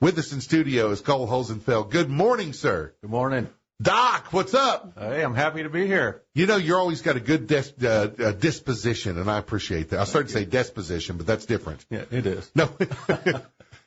With us in studio is Cole Hosenfeld. Good morning, sir. Good morning. Doc, what's up? Hey, I'm happy to be here. You know, you're always got a good disposition, and I appreciate that. I started to say disposition, but that's different. Yeah, it is. No.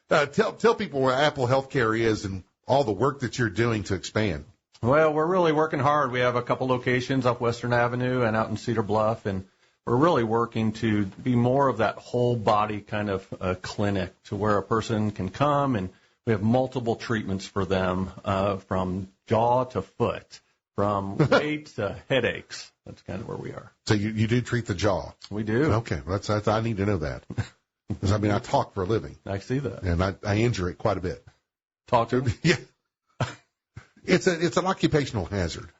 Tell people where Apple Healthcare is and all the work that you're doing to expand. Well, we're really working hard. We have a couple locations up Western Avenue and out in Cedar Bluff, and we're really working to be more of that whole body kind of clinic to where a person can come, and we have multiple treatments for them from jaw to foot, from weight to headaches. That's kind of where we are. So you do treat the jaw? We do. Okay, that's I need to know that. Because, I mean, I talk for a living. I see that. And I injure it quite a bit. Talk to me? Yeah. It's an occupational hazard.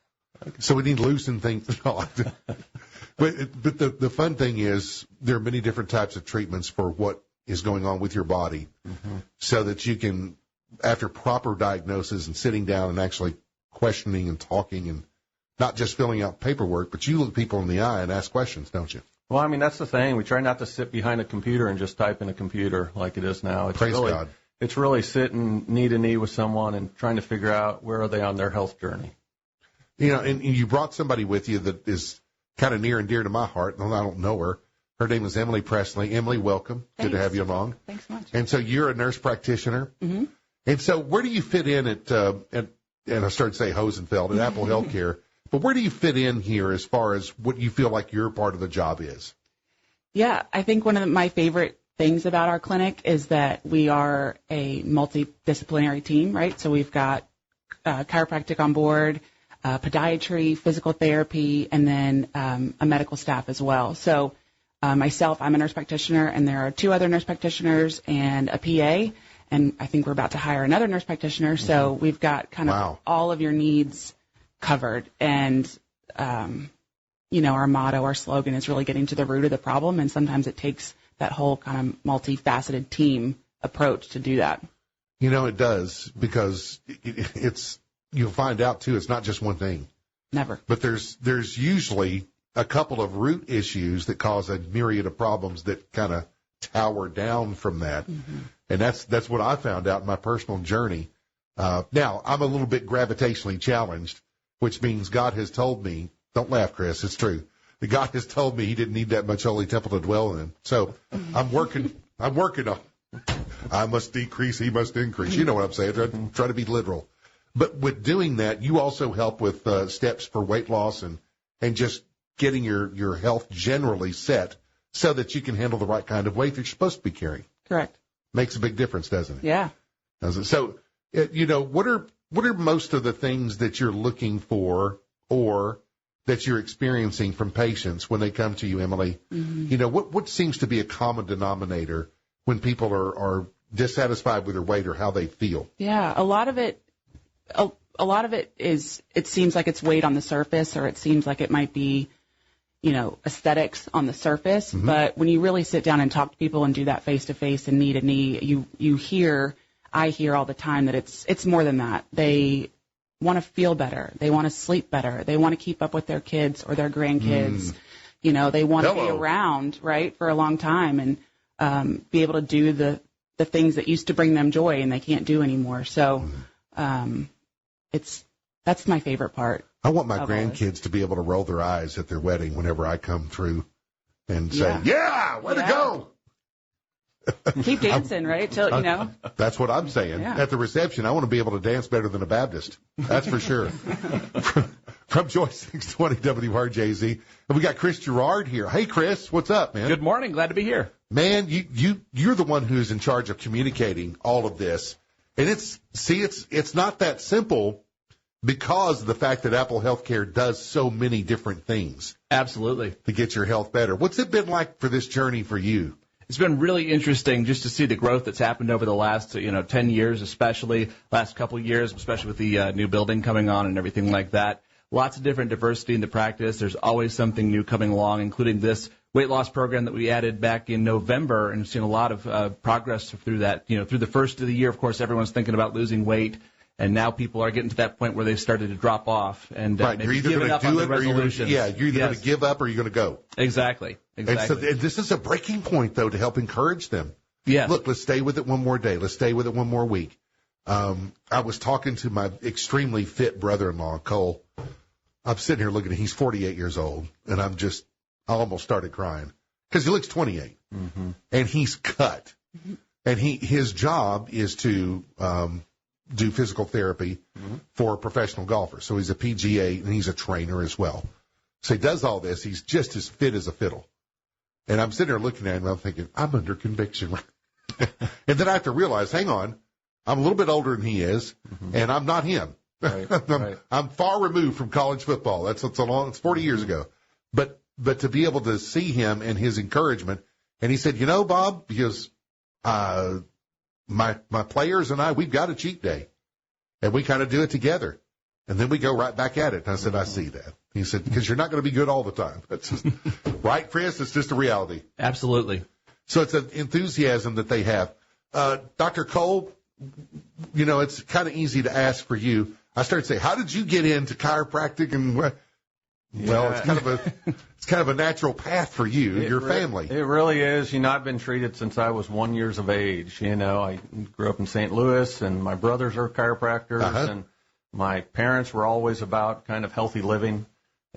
Okay. So we need to loosen things. But the fun thing is there are many different types of treatments for what is going on with your body, so that you can, after proper diagnosis and sitting down and actually questioning and talking and not just filling out paperwork, but you look people in the eye and ask questions, don't you? Well, I mean, that's the thing. We try not to sit behind a computer and just type in a computer like it is now. Praise God. It's really sitting knee to knee with someone and trying to figure out where are they on their health journey. You know, and you brought somebody with you that is kind of near and dear to my heart. I don't know her. Her name is Emily Presley. Emily, welcome. Thanks. Good to have you along. Thanks so much. And so you're a nurse practitioner. Mm-hmm. And so where do you fit in at and I started to say Hosenfeld at Apple Healthcare, but where do you fit in here as far as what you feel like your part of the job is? Yeah, I think one of my favorite things about our clinic is that we are a multidisciplinary team, right? So we've got chiropractic on board, podiatry, physical therapy, and then a medical staff as well. So myself, I'm a nurse practitioner, and there are 2 other nurse practitioners and a PA, and I think we're about to hire another nurse practitioner. So we've got kind of all of your needs covered. And, you know, our motto, our slogan is really getting to the root of the problem, and sometimes it takes that whole kind of multifaceted team approach to do that. You know, it does, because it's you'll find out, too, it's not just one thing. Never. But there's usually a couple of root issues that cause a myriad of problems that kind of tower down from that. Mm-hmm. And that's what I found out in my personal journey. Now, I'm a little bit gravitationally challenged, which means God has told me, don't laugh, Chris, it's true. God has told me he didn't need that much holy temple to dwell in. So I'm working on I must decrease, he must increase. You know what I'm saying. Try to be literal. But with doing that, you also help with steps for weight loss and just getting your health generally set so that you can handle the right kind of weight that you're supposed to be carrying. Correct. Makes a big difference, doesn't it? Yeah. Does it? So, you know, what are most of the things that you're looking for or that you're experiencing from patients when they come to you, Emily? Mm-hmm. You know, what seems to be a common denominator when people are dissatisfied with their weight or how they feel? Yeah, a lot of it is, it seems like it's weight on the surface, or it seems like it might be, you know, aesthetics on the surface. Mm-hmm. But when you really sit down and talk to people and do that face to face and knee to knee, I hear all the time that it's more than that. They want to feel better. They want to sleep better. They want to keep up with their kids or their grandkids. You know, they want to be around, right, for a long time and be able to do the things that used to bring them joy and they can't do anymore. So that's my favorite part. I want my grandkids to be able to roll their eyes at their wedding whenever I come through and say, yeah, way to go. Keep dancing, right? Till, you know. That's what I'm saying. Yeah. At the reception, I want to be able to dance better than a Baptist. That's for sure. From Joy 620 WRJZ. And we got Chris Gerard here. Hey, Chris, what's up, man? Good morning. Glad to be here. Man, you're the one who's in charge of communicating all of this. And it's not that simple because of the fact that Apple Healthcare does so many different things. Absolutely. To get your health better. What's it been like for this journey for you? It's been really interesting just to see the growth that's happened over the last, 10 years, especially last couple of years, especially with the new building coming on and everything like that. Lots of different diversity in the practice. There's always something new coming along, including this weight loss program that we added back in November, and we've seen a lot of progress through that. Through the first of the year, of course, everyone's thinking about losing weight. And now people are getting to that point where they've started to drop off and right. You're either giving up on the resolutions. You're either going to give up or you're going to go. Exactly. And so this is a breaking point, though, to help encourage them. Yes. Look, let's stay with it one more day. Let's stay with it one more week. I was talking to my extremely fit brother-in-law, Cole. I'm sitting here looking at him. He's 48 years old, and I almost started crying because he looks 28, and he's cut. And his job is to do physical therapy for professional golfers. So he's a PGA, and he's a trainer as well. So he does all this. He's just as fit as a fiddle. And I'm sitting there looking at him, and I'm thinking, I'm under conviction. And then I have to realize, hang on, I'm a little bit older than he is, and I'm not him. Right, I'm far removed from college football. It's 40 years ago. But to be able to see him and his encouragement, and he said, Bob, because my players and I, we've got a cheat day, and we kind of do it together, and then we go right back at it. And I said, I see that. He said, because you're not going to be good all the time. That's just right, Chris. It's just a reality. Absolutely. So it's an enthusiasm that they have. Dr. Cole, it's kind of easy to ask for you. I started to say, how did you get into chiropractic? And well, it's kind of a natural path for you, your family. It really is. I've been treated since I was 1 year of age. I grew up in St. Louis, and my brothers are chiropractors, and my parents were always about kind of healthy living.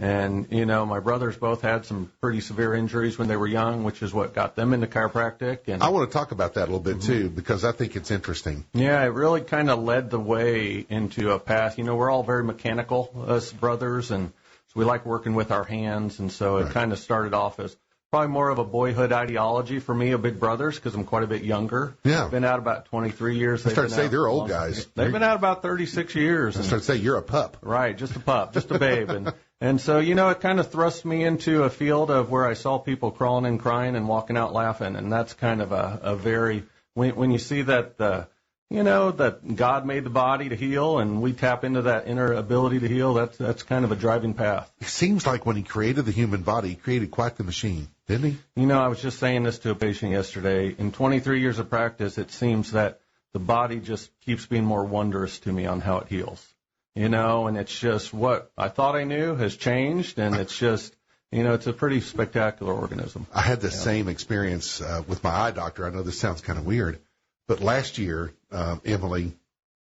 And, my brothers both had some pretty severe injuries when they were young, which is what got them into chiropractic. And I want to talk about that a little bit, too, because I think it's interesting. Yeah, it really kind of led the way into a path. We're all very mechanical, us brothers, and so we like working with our hands. And so it kind of started off as probably more of a boyhood ideology for me of big brothers because I'm quite a bit younger. Yeah. I've been out about 23 years. I start to say they're old guys. They've been out about 36 years. I start to say you're a pup. Right, just a pup, just a babe. And so, it kind of thrust me into a field of where I saw people crawling and crying and walking out laughing. And that's kind of a very, when you see that, that God made the body to heal and we tap into that inner ability to heal, that's kind of a driving path. It seems like when he created the human body, he created quite the machine, didn't he? I was just saying this to a patient yesterday. In 23 years of practice, it seems that the body just keeps being more wondrous to me on how it heals. And it's just what I thought I knew has changed, and it's just, it's a pretty spectacular organism. I had the same experience with my eye doctor. I know this sounds kind of weird, but last year, Emily,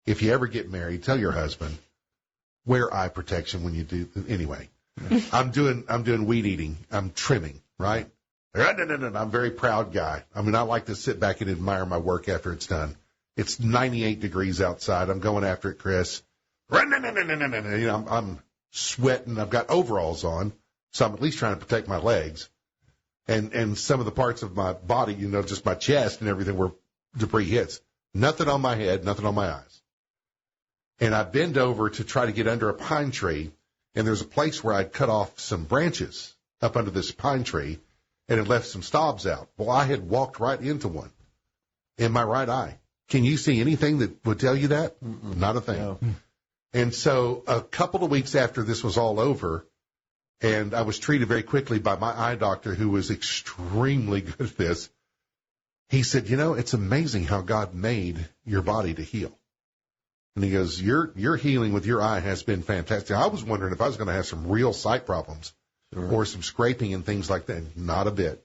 if you ever get married, tell your husband, wear eye protection when you do. Anyway, I'm doing weed eating. I'm trimming, right? I'm a very proud guy. I like to sit back and admire my work after it's done. It's 98 degrees outside. I'm going after it, Chris. I'm sweating. I've got overalls on, so I'm at least trying to protect my legs. And some of the parts of my body, just my chest and everything where debris hits. Nothing on my head, nothing on my eyes. And I bend over to try to get under a pine tree, and there's a place where I'd cut off some branches up under this pine tree and had left some stobs out. Well, I had walked right into one in my right eye. Can you see anything that would tell you that? Not a thing. No. And so a couple of weeks after this was all over, and I was treated very quickly by my eye doctor, who was extremely good at this, he said, it's amazing how God made your body to heal. And he goes, your healing with your eye has been fantastic. I was wondering if I was going to have some real sight problems or some scraping and things like that. Not a bit.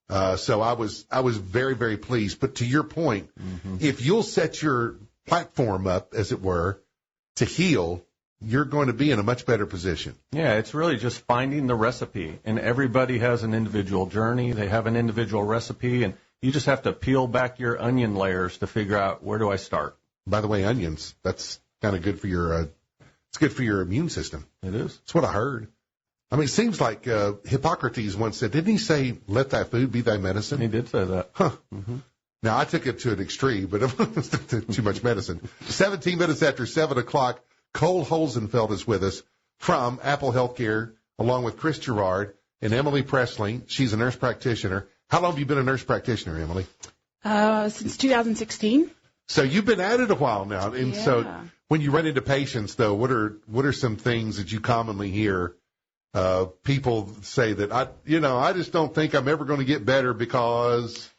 So I was very, very pleased. But to your point, if you'll set your platform up, as it were, to heal, you're going to be in a much better position. Yeah, it's really just finding the recipe. And everybody has an individual journey. They have an individual recipe. And you just have to peel back your onion layers to figure out, where do I start? By the way, onions, that's kind of good for it's good for your immune system. It is. That's what I heard. It seems like Hippocrates once said, didn't he say, let thy food be thy medicine? He did say that. Huh. Now, I took it to an extreme, but too much medicine. 17 minutes after 7 o'clock, Cole Hosenfeld is with us from Apple Healthcare, along with Chris Gerard and Emily Presley. She's a nurse practitioner. How long have you been a nurse practitioner, Emily? Since 2016. So you've been at it a while now. And so when you run into patients, though, what are some things that you commonly hear people say that, I just don't think I'm ever going to get better because...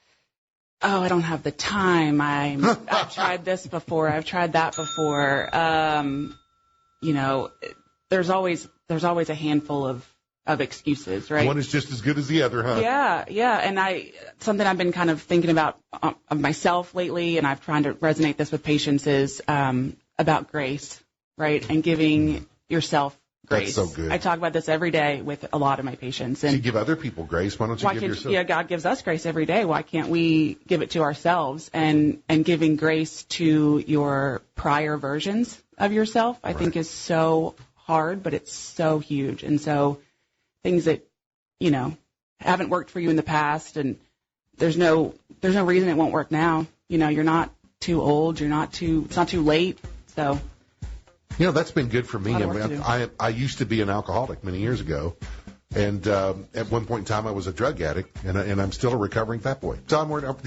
Oh, I don't have the time. I've tried this before. I've tried that before. There's always a handful of of excuses, right? One is just as good as the other, huh? Yeah. And something I've been kind of thinking about of myself lately, and I've tried to resonate this with patients, is about grace, right? And giving yourself grace. That's so good. I talk about this every day with a lot of my patients. And you give other people grace. Why don't you give yourself? Yeah, God gives us grace every day. Why can't we give it to ourselves? And giving grace to your prior versions of yourself, I think, is so hard, but it's so huge. And so things that, haven't worked for you in the past, and there's no reason it won't work now. You're not too old. It's not too late. So. That's been good for me. I used to be an alcoholic many years ago, and at one point in time I was a drug addict, and I'm still a recovering fat boy. So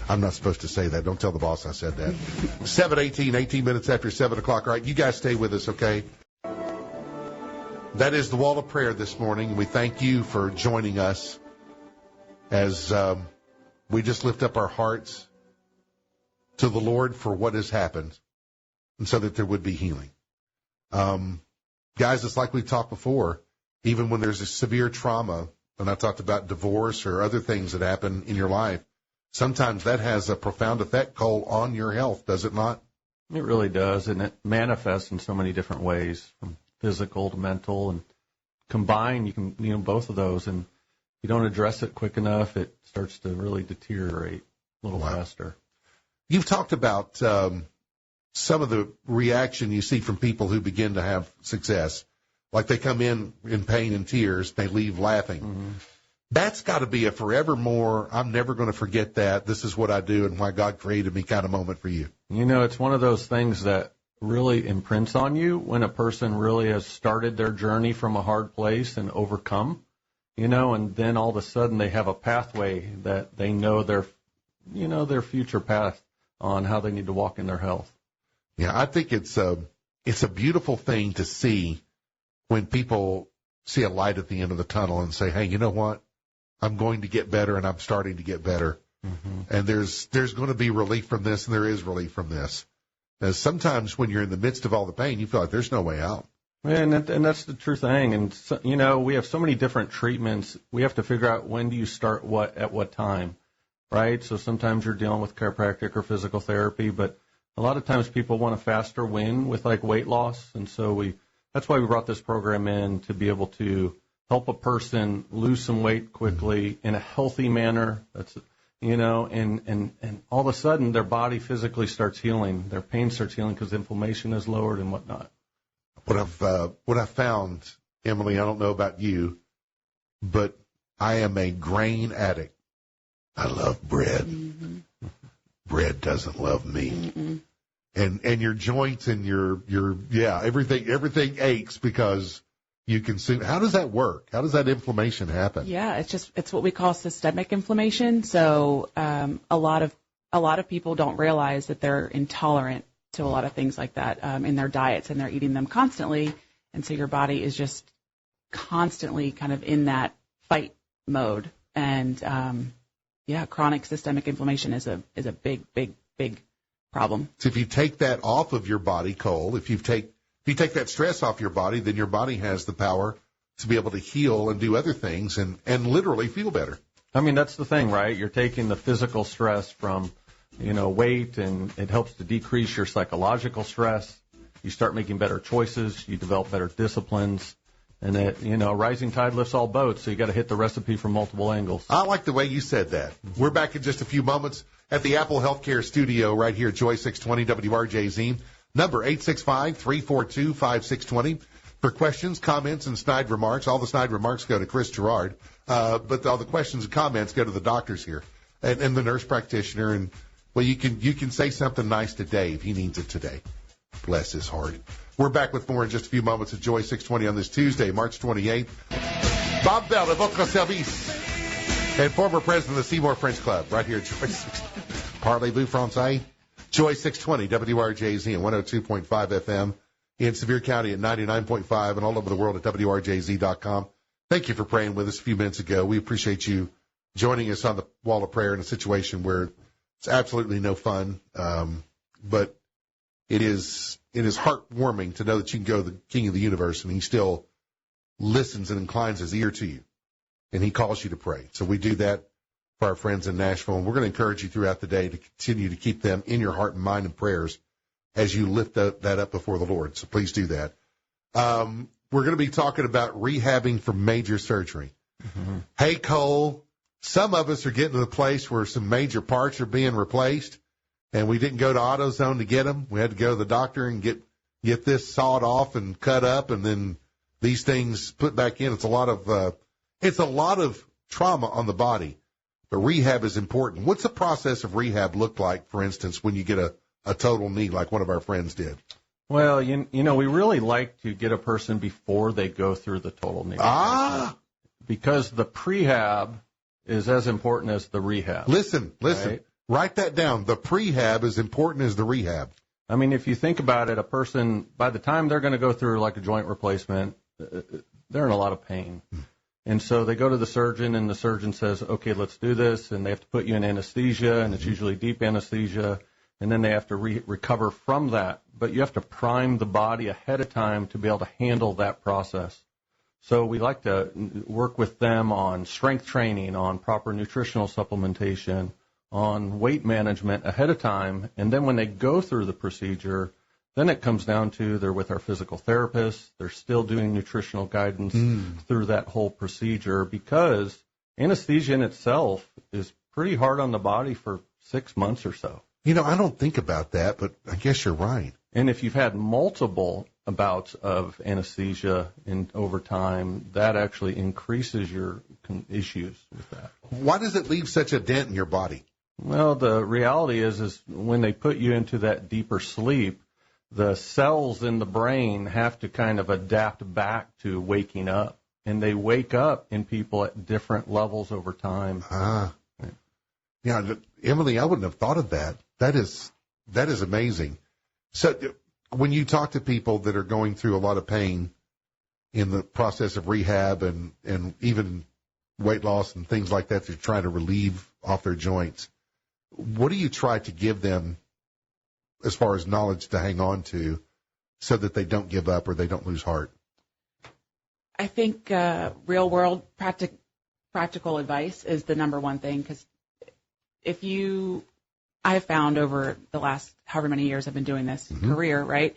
I'm not supposed to say that. Don't tell the boss I said that. 18 minutes after 7 o'clock. All right, you guys stay with us, okay? That is the Wall of Prayer this morning. We thank you for joining us as we just lift up our hearts to the Lord for what has happened, and so that there would be healing. Guys, it's like we talked before, even when there's a severe trauma, and I talked about divorce or other things that happen in your life, sometimes that has a profound effect, Cole, on your health, does it not? It really does, and it manifests in so many different ways, from physical to mental, and combined, you can, both of those, and if you don't address it quick enough, it starts to really deteriorate a little faster. You've talked about some of the reaction you see from people who begin to have success, like they come in pain and tears, they leave laughing. Mm-hmm. That's got to be a forevermore, I'm never going to forget that, this is what I do and why God created me kind of moment for you. It's one of those things that really imprints on you when a person really has started their journey from a hard place and overcome, and then all of a sudden they have a pathway that they know their future path on how they need to walk in their health. Yeah, I think it's a beautiful thing to see when people see a light at the end of the tunnel and say, hey, you know what? I'm going to get better, and I'm starting to get better. Mm-hmm. And there's going to be relief from this, and there is relief from this. As sometimes when you're in the midst of all the pain, you feel like there's no way out. And that's the true thing. And, we have so many different treatments. We have to figure out when do you start what at what time, right? So sometimes you're dealing with chiropractic or physical therapy, but a lot of times people want a faster win with like weight loss. And so that's why we brought this program in, to be able to help a person lose some weight quickly in a healthy manner. That's, and all of a sudden their body physically starts healing. Their pain starts healing because inflammation is lowered and whatnot. What I've found, Emily, I don't know about you, but I am a grain addict. I love bread. Mm-hmm. Bread doesn't love me. Mm-mm. And your joints and your everything aches because you consume. How does that work? How does that inflammation happen? Yeah, it's what we call systemic inflammation. So a lot of people don't realize that they're intolerant to a lot of things like that in their diets, and they're eating them constantly, and so your body is just constantly kind of in that fight mode. And chronic systemic inflammation is a big problem. So if you take that off of your body, Cole, if you take that stress off your body, then your body has the power to be able to heal and do other things and literally feel better. I mean, that's the thing, right? You're taking the physical stress from, weight, and it helps to decrease your psychological stress. You start making better choices. You develop better disciplines. And that, rising tide lifts all boats, so you got to hit the recipe from multiple angles. I like the way you said that. We're back in just a few moments at the Apple Healthcare Studio right here at Joy 620 WRJZ. Number 865-342-5620. For questions, comments, and snide remarks. All the snide remarks go to Chris Gerard, but all the questions and comments go to the doctors here and the nurse practitioner. And, well, you can say something nice to Dave. He needs it today. Bless his heart. We're back with more in just a few moments at Joy 620 on this Tuesday, March 28th. Bob Bell of votre service and former president of the Seymour French Club right here at Joy 620. Parlez-vous français? Joy 620, WRJZ, and 102.5 FM in Sevier County at 99.5 and all over the world at WRJZ.com. Thank you for praying with us a few minutes ago. We appreciate you joining us on the Wall of Prayer in a situation where it's absolutely no fun, but it is heartwarming to know that you can go to the King of the Universe and he still listens and inclines his ear to you, and he calls you to pray. So we do that for our friends in Nashville, and we're going to encourage you throughout the day to continue to keep them in your heart and mind and prayers as you lift that up before the Lord. So please do that. We're going to be talking about rehabbing for major surgery. Mm-hmm. Hey, Cole, some of us are getting to the place where some major parts are being replaced, and we didn't go to AutoZone to get them. We had to go to the doctor and get this sawed off and cut up, and then these things put back in. It's a lot of trauma on the body. But rehab is important. What's the process of rehab look like, for instance, when you get a total knee like one of our friends did? Well, you know, we really like to get a person before they go through the total knee replacement, because the prehab is as important as the rehab. Listen. Right? Write that down. The prehab is important as the rehab. I mean, if you think about it, a person, by the time they're going to go through like a joint replacement, they're in a lot of pain. And so they go to the surgeon, and the surgeon says, okay, let's do this, and they have to put you in anesthesia, and it's usually deep anesthesia, and then they have to recover from that. But you have to prime the body ahead of time to be able to handle that process. So we like to work with them on strength training, on proper nutritional supplementation, on weight management ahead of time, and then when they go through the procedure, then it comes down to they're with our physical therapist, they're still doing nutritional guidance through that whole procedure, because anesthesia in itself is pretty hard on the body for 6 months or so. You know, I don't think about that, but I guess you're right. And if you've had multiple bouts of anesthesia over time, that actually increases your issues with that. Why does it leave such a dent in your body? Well, the reality is when they put you into that deeper sleep, the cells in the brain have to kind of adapt back to waking up. And they wake up in people at different levels over time. Yeah, Emily, I wouldn't have thought of that. That is amazing. So when you talk to people that are going through a lot of pain in the process of rehab and even weight loss and things like that, they're trying to relieve off their joints, what do you try to give them as far as knowledge to hang on to so that they don't give up or they don't lose heart? I think real world practical advice is the number one thing, because I have found over the last however many years I've been doing this career, right?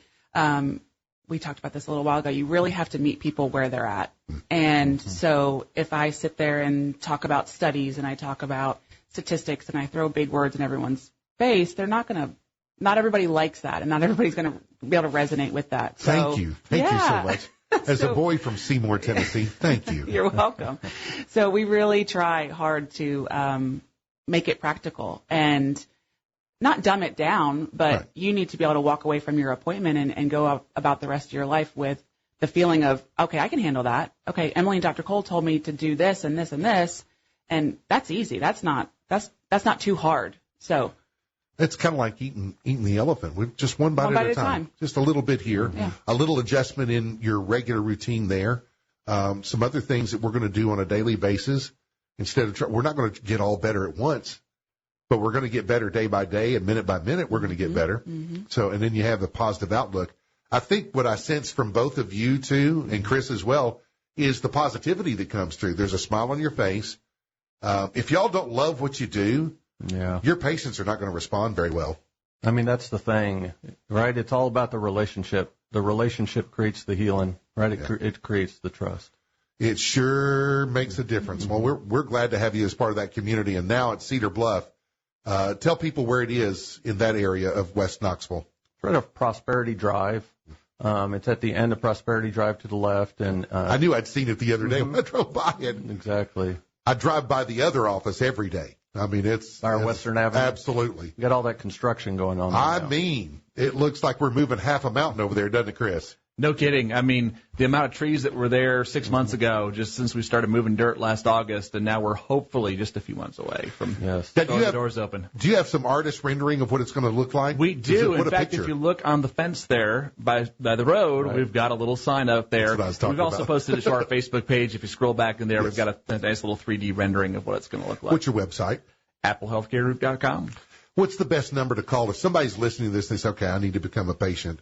We talked about this a little while ago. You really have to meet people where they're at. And so if I sit there and talk about studies and I talk about statistics and I throw big words in everyone's face, not everybody likes that, and not everybody's going to be able to resonate with that. So, Thank you so much. As a boy from Seymour, Tennessee, thank you. You're welcome. So we really try hard to make it practical and not dumb it down, but right. You need to be able to walk away from your appointment and go about the rest of your life with the feeling of, okay, I can handle that. Okay, Emily and Dr. Cole told me to do this and this and this, and that's easy. That's not too hard. So it's kind of like eating the elephant. We've just one bite at a time. Just a little bit here, a little adjustment in your regular routine there. Some other things that we're going to do on a daily basis. We're not going to get all better at once, but we're going to get better day by day and minute by minute. We're going to get better. So, and then you have the positive outlook. I think what I sense from both of you too, and Chris as well, is the positivity that comes through. There's a smile on your face. If y'all don't love what you do, your patients are not going to respond very well. I mean, that's the thing, right? It's all about the relationship. The relationship creates the healing, right? It creates the trust. It sure makes a difference. Well, we're glad to have you as part of that community. And now at Cedar Bluff, tell people where it is in that area of West Knoxville. It's right off Prosperity Drive. It's at the end of Prosperity Drive to the left. And I knew I'd seen it the other day when I drove by it. Exactly. I drive by the other office every day. I mean, it's Western Avenue. Absolutely. You got all that construction going on. I mean, it looks like we're moving half a mountain over there, doesn't it, Chris? No kidding. I mean, the amount of trees that were there 6 months ago, just since we started moving dirt last August, and now we're hopefully just a few months away from throwing the doors open. Do you have some artist rendering of what it's going to look like? We do. In fact, if you look on the fence there by the road, we've got a little sign up there. That's what I was talking We've also posted it to our Facebook page. If you scroll back in there, we've got a nice little 3D rendering of what it's going to look like. What's your website? AppleHealthCareGroup.com. What's the best number to call if somebody's listening to this and they say, okay, I need to become a patient.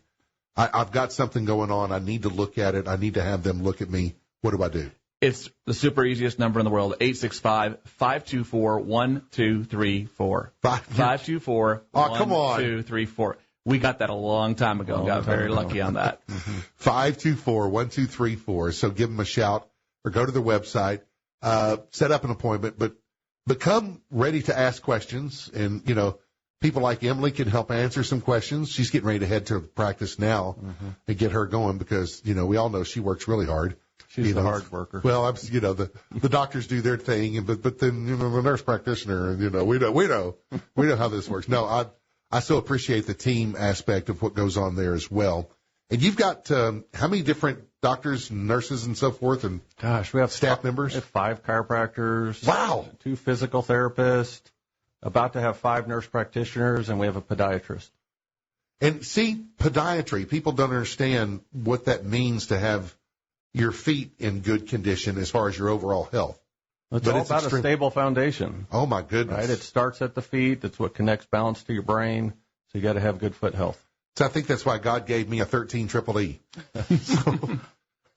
I've got something going on. I need to look at it. I need to have them look at me. what do I do? It's the super easiest number in the world, 865-524-1234. 524-1234. Oh, come on. 1234. We got that a long time ago and got very lucky on that. 524-1234. So give them a shout or go to their website, set up an appointment, but become ready to ask questions. And, you know, people like Emily can help answer some questions. She's getting ready to head to practice now and get her going because, you know, we all know she works really hard. She's a hard worker. Well, you know, the doctors do their thing, but then, you know, the nurse practitioner, you know, we know how this works. No, I so appreciate the team aspect of what goes on there as well. And you've got how many different doctors and nurses and so forth? And gosh, we have staff members. We have 5 chiropractors. Wow. 2 physical therapists. About to have 5 nurse practitioners, and we have a podiatrist. And see, podiatry, people don't understand what that means to have your feet in good condition as far as your overall health. It's all about a stable foundation. Oh, my goodness. Right? It starts at the feet. That's what connects balance to your brain. So you got to have good foot health. So I think that's why God gave me a 13 triple E.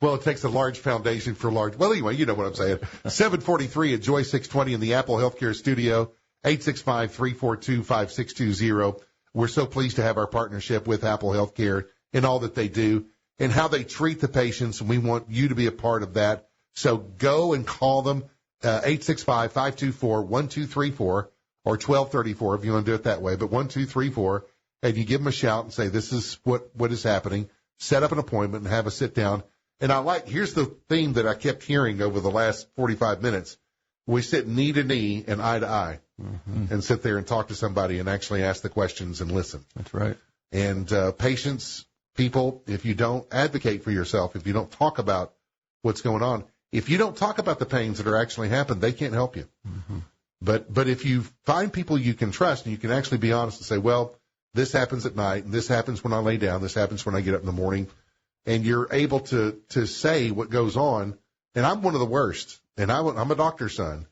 Well, it takes a large foundation for large. Well, anyway, you know what I'm saying. 743 at Joy 620 in the Apple Healthcare Studio, 865-342-5620. We're so pleased to have our partnership with Apple Healthcare and all that they do and how they treat the patients, and we want you to be a part of that. So go and call them, 865-524-1234 or 1234 if you want to do it that way, but 1234, and you give them a shout and say, this is what is happening. Set up an appointment and have a sit down. And here's the theme that I kept hearing over the last 45 minutes. We sit knee to knee and eye to eye and sit there and talk to somebody and actually ask the questions and listen. That's right. And patients, people, if you don't advocate for yourself, if you don't talk about what's going on, if you don't talk about the pains that are actually happening, they can't help you. But if you find people you can trust and you can actually be honest and say, well, this happens at night, and this happens when I lay down, this happens when I get up in the morning, and you're able to say what goes on. And I'm one of the worst, and I'm a doctor's son.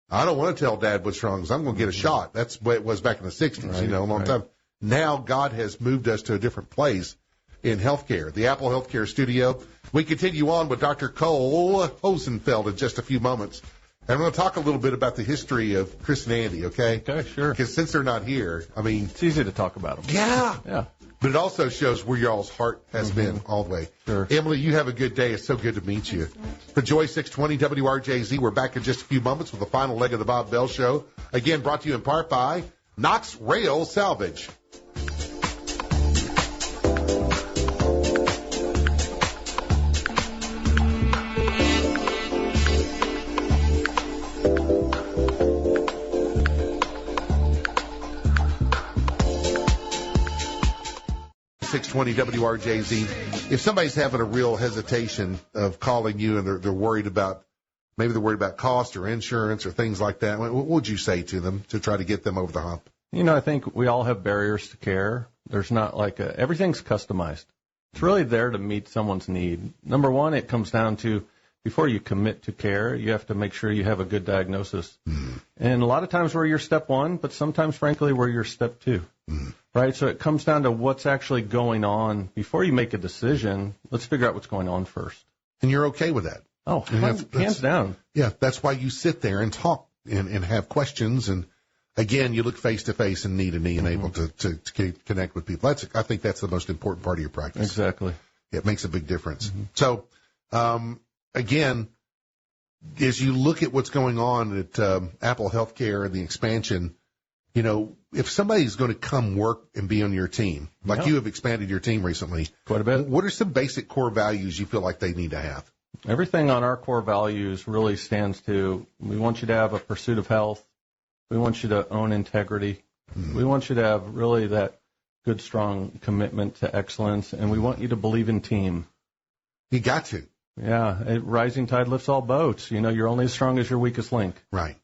I don't want to tell Dad what's wrong because I'm going to get a shot. That's the way it was back in the 60s, right, a long time. Now God has moved us to a different place in healthcare, the Apple Healthcare Studio. We continue on with Dr. Cole Hosenfeld in just a few moments. And I'm going to talk a little bit about the history of Chris and Andy, okay? Okay, sure. Because since they're not here, I mean... It's easy to talk about them. Yeah. But it also shows where y'all's heart has been all the way. Sure. Emily, you have a good day. It's so good to meet you. For Joy 620 WRJZ, we're back in just a few moments with the final leg of the Bob Bell Show. Again, brought to you in part by Knox Rail Salvage. 620 WRJZ. If somebody's having a real hesitation of calling you and they're worried about, maybe they're worried about cost or insurance or things like that, what would you say to them to try to get them over the hump? You know, I think we all have barriers to care. There's not like everything's customized. It's really there to meet someone's need. Number one, it comes down to before you commit to care, you have to make sure you have a good diagnosis. And a lot of times we're your step one, but sometimes, frankly, we're your step two. Right? So it comes down to what's actually going on. Before you make a decision, let's figure out what's going on first. And you're okay with that? Oh, hands down. Yeah, that's why you sit there and talk and have questions. And, again, you look face-to-face and knee-to-knee and able to connect with people. I think that's the most important part of your practice. Exactly. It makes a big difference. So, again, as you look at what's going on at Apple Healthcare and the expansion, you know, if somebody's going to come work and be on your team, like you have expanded your team recently, quite a bit. What are some basic core values you feel like they need to have? Everything on our core values really stands to, we want you to have a pursuit of health. We want you to own integrity. We want you to have really that good, strong commitment to excellence, and we want you to believe in team. You got to. Yeah, rising tide lifts all boats. You know, you're only as strong as your weakest link. Right.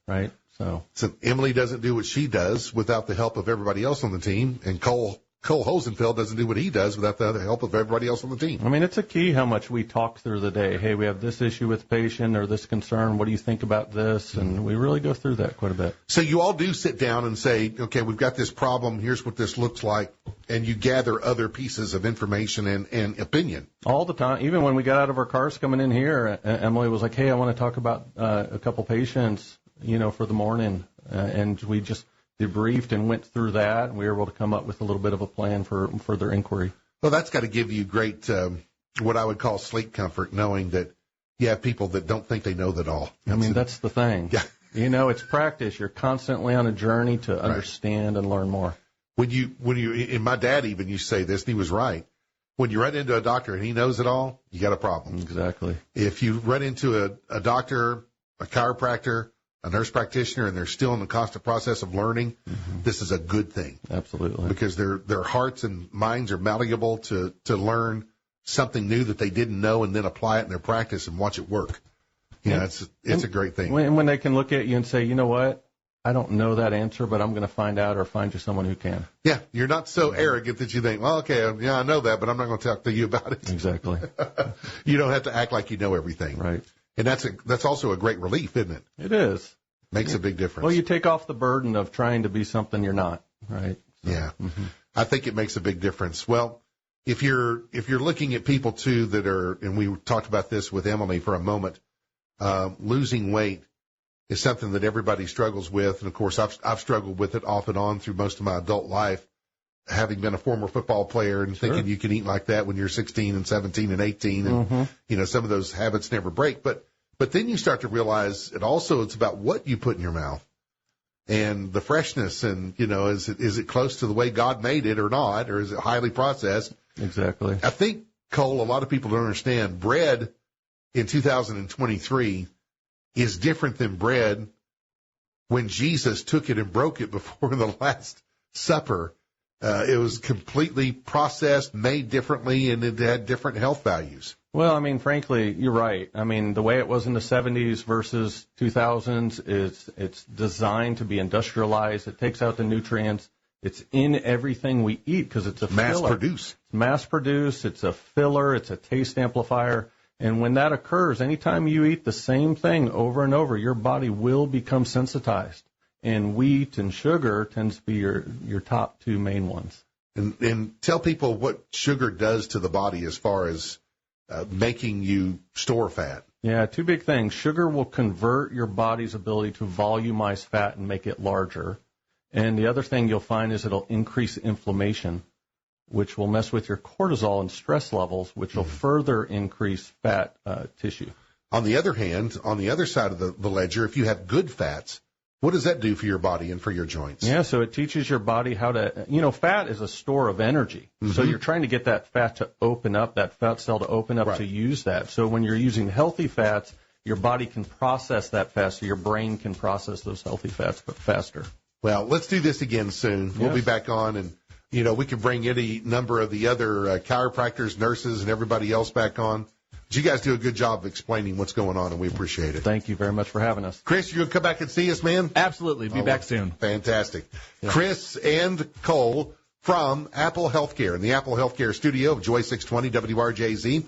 So Emily doesn't do what she does without the help of everybody else on the team, and Cole Cole Hosenfeld doesn't do what he does without the help of everybody else on the team. I mean, it's a key how much we talk through the day. Hey, we have this issue with the patient or this concern. What do you think about this? And we really go through that quite a bit. So you all do sit down and say, okay, we've got this problem. Here's what this looks like. And you gather other pieces of information and opinion. All the time. Even when we got out of our cars coming in here, Emily was like, hey, I want to talk about a couple patients, for the morning. And we just debriefed and went through that, and we were able to come up with a little bit of a plan for further inquiry. Well, that's got to give you great, what I would call sleep comfort, knowing that you have people that don't think they know that all. That's the thing. Yeah. It's practice. You're constantly on a journey to understand and learn more. When you, and my dad even used to say this, and he was right. When you run into a doctor and he knows it all, you got a problem. Exactly. If you run into a doctor, a chiropractor, a nurse practitioner, and they're still in the constant process of learning, this is a good thing. Absolutely. Because their hearts and minds are malleable to learn something new that they didn't know and then apply it in their practice and watch it work. It's a great thing. When they can look at you and say, you know what, I don't know that answer, but I'm going to find out or find you someone who can. Yeah, you're not so arrogant that you think, well, okay, I know that, but I'm not going to talk to you about it. Exactly. You don't have to act like you know everything. Right. And that's also a great relief, isn't it? It is. Makes a big difference. Well, you take off the burden of trying to be something you're not, right? So, yeah. I think it makes a big difference. Well, if you're looking at people too that are, and we talked about this with Emily for a moment, losing weight is something that everybody struggles with. And of course, I've struggled with it off and on through most of my adult life, having been a former football player and thinking you can eat like that when you're 16 and 17 and 18. And, some of those habits never break. But then you start to realize it's about what you put in your mouth and the freshness. And, is it close to the way God made it or not? Or is it highly processed? Exactly. I think, Cole, a lot of people don't understand bread in 2023 is different than bread when Jesus took it and broke it before the Last Supper. It was completely processed, made differently, and it had different health values. Well, frankly, you're right. The way it was in the 70s versus 2000s it's designed to be industrialized. It takes out the nutrients. It's in everything we eat because it's a mass filler. Produce. Mass produced. It's a filler. It's a taste amplifier. And when that occurs, anytime you eat the same thing over and over, your body will become sensitized. And wheat and sugar tends to be your top two main ones. And tell people what sugar does to the body as far as making you store fat. Yeah, two big things. Sugar will convert your body's ability to volumize fat and make it larger. And the other thing you'll find is it'll increase inflammation, which will mess with your cortisol and stress levels, which will further increase fat tissue. On the other hand, on the other side of the ledger, if you have good fats, what does that do for your body and for your joints? Yeah, so it teaches your body how to, fat is a store of energy. So you're trying to get that fat to open up, that fat cell to open up to use that. So when you're using healthy fats, your body can process that faster. Your brain can process those healthy fats faster. Well, let's do this again soon. We'll be back on, and, we can bring any number of the other chiropractors, nurses, and everybody else back on. But you guys do a good job of explaining what's going on, and we appreciate it. Thank you very much for having us. Chris, you're going to come back and see us, man? Absolutely. Be back soon. Fantastic. Yeah. Chris and Cole from Apple Healthcare in the Apple Healthcare studio of Joy 620 WRJZ.